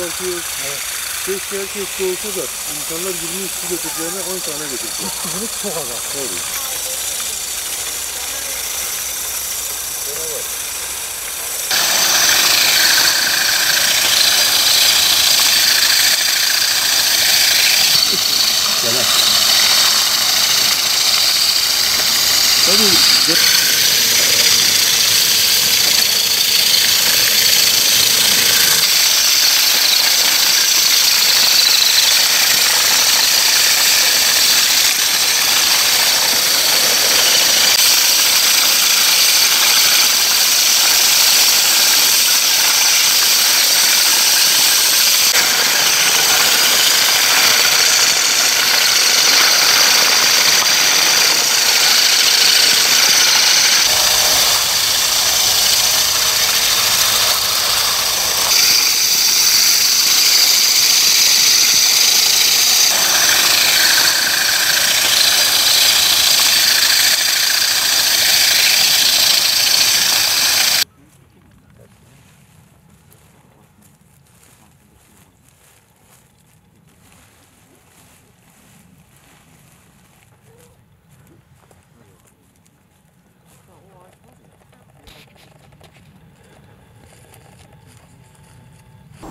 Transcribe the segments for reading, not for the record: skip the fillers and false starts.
kızartıyoruz. Evet. Keşke herkes soğusa da insanlar 20 işçi getireceğine 10 tane getirecek. İşçilik çok az. Tabii. Tabii.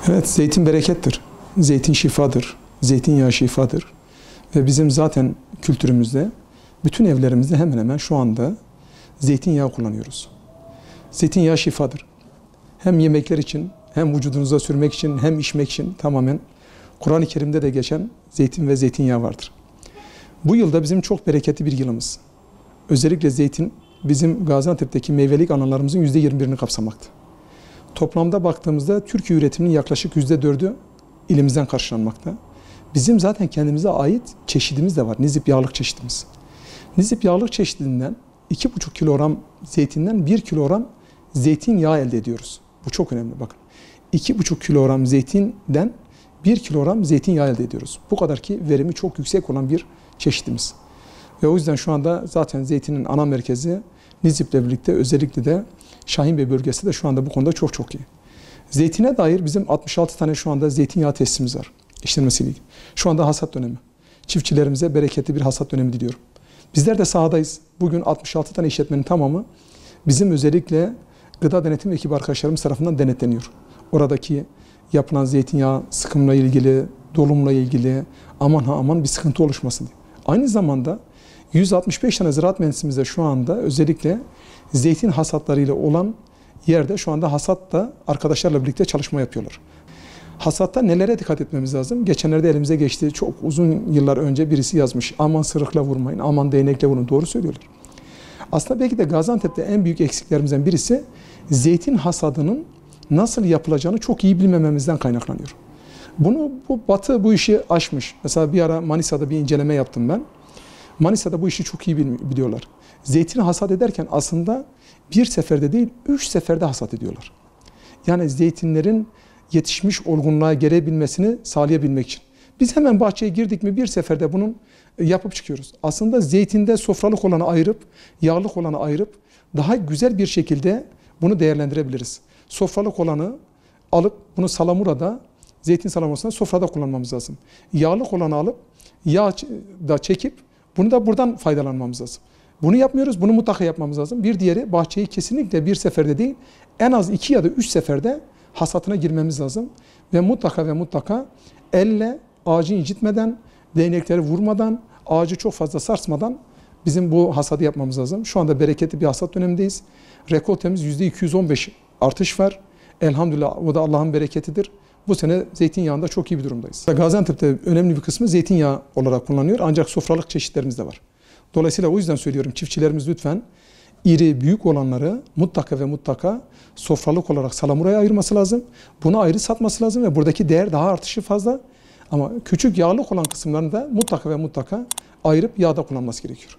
Evet, zeytin berekettir. Zeytin şifadır. Zeytinyağı şifadır. Ve bizim zaten kültürümüzde, bütün evlerimizde hemen hemen şu anda zeytinyağı kullanıyoruz. Zeytinyağı şifadır. Hem yemekler için, hem vücudunuza sürmek için, hem içmek için tamamen Kur'an-ı Kerim'de de geçen zeytin ve zeytinyağı vardır. Bu yılda bizim çok bereketli bir yılımız. Özellikle zeytin bizim Gaziantep'teki meyvelik alanlarımızın %21'ini kapsamakta. Toplamda baktığımızda Türkiye üretiminin yaklaşık %4'ü ilimizden karşılanmakta. Bizim zaten kendimize ait çeşidimiz de var. Nizip yağlık çeşidimiz. Nizip yağlık çeşidinden 2,5 kilogram zeytinden 1 kilogram zeytinyağı elde ediyoruz. Bu çok önemli bakın. 2,5 kilogram zeytinden 1 kilogram zeytinyağı elde ediyoruz. Bu kadar ki verimi çok yüksek olan bir çeşidimiz. Ve o yüzden şu anda zaten zeytinin ana merkezi Nizip'le birlikte özellikle de Şahinbey bölgesi de şu anda bu konuda çok iyi. Zeytine dair bizim 66 tane şu anda zeytinyağı tesisimiz var. İşlenmesiyle ilgili. Şu anda hasat dönemi. Çiftçilerimize bereketli bir hasat dönemi diliyorum. Bizler de sahadayız. Bugün 66 tane işletmenin tamamı bizim özellikle gıda denetim ekibi arkadaşlarımız tarafından denetleniyor. Oradaki yapılan zeytinyağı sıkımla ilgili, dolumla ilgili aman bir sıkıntı oluşmasın diye. Aynı zamanda 165 tane ziraat mühendisimiz de şu anda özellikle zeytin hasatlarıyla olan yerde şu anda hasatta arkadaşlarla birlikte çalışma yapıyorlar. Hasatta nelere dikkat etmemiz lazım? Geçenlerde elimize geçti, çok uzun yıllar önce birisi yazmış. Aman sırıkla vurmayın, aman değnekle vurun. Doğru söylüyorlar. Aslında belki de Gaziantep'te en büyük eksiklerimizden birisi zeytin hasadının nasıl yapılacağını çok iyi bilmememizden kaynaklanıyor. Bu Batı bu işi aşmış. Mesela bir ara Manisa'da bir inceleme yaptım ben. Manisa'da bu işi çok iyi biliyorlar. Zeytini hasat ederken aslında bir seferde değil, 3 seferde hasat ediyorlar. Yani zeytinlerin yetişmiş olgunluğa gelebilmesini sağlayabilmek için. Biz hemen bahçeye girdik mi bir seferde bunun yapıp çıkıyoruz. Aslında zeytinde sofralık olanı ayırıp, yağlık olanı ayırıp daha güzel bir şekilde bunu değerlendirebiliriz. Sofralık olanı alıp bunu salamurada, zeytin salamurasında sofrada kullanmamız lazım. Yağlık olanı alıp yağ da çekip bunu da buradan faydalanmamız lazım. Bunu yapmıyoruz, bunu mutlaka yapmamız lazım. Bir diğeri bahçeyi kesinlikle bir seferde değil, en az 2 ya da 3 seferde hasatına girmemiz lazım. Ve mutlaka elle ağacı incitmeden, değnekleri vurmadan, ağacı çok fazla sarsmadan bizim bu hasadı yapmamız lazım. Şu anda bereketli bir hasat dönemindeyiz. Rekoltemiz %215 artış var. Elhamdülillah o da Allah'ın bereketidir. Bu sene zeytinyağında çok iyi bir durumdayız. Gaziantep'te önemli bir kısmı zeytinyağı olarak kullanılıyor. Ancak sofralık çeşitlerimiz de var. Dolayısıyla o yüzden söylüyorum çiftçilerimiz lütfen iri büyük olanları mutlaka sofralık olarak salamuraya ayırması lazım. Bunu ayrı satması lazım ve buradaki değer daha artışı fazla. Ama küçük yağlık olan kısımlarını da mutlaka ayırıp yağda kullanması gerekiyor.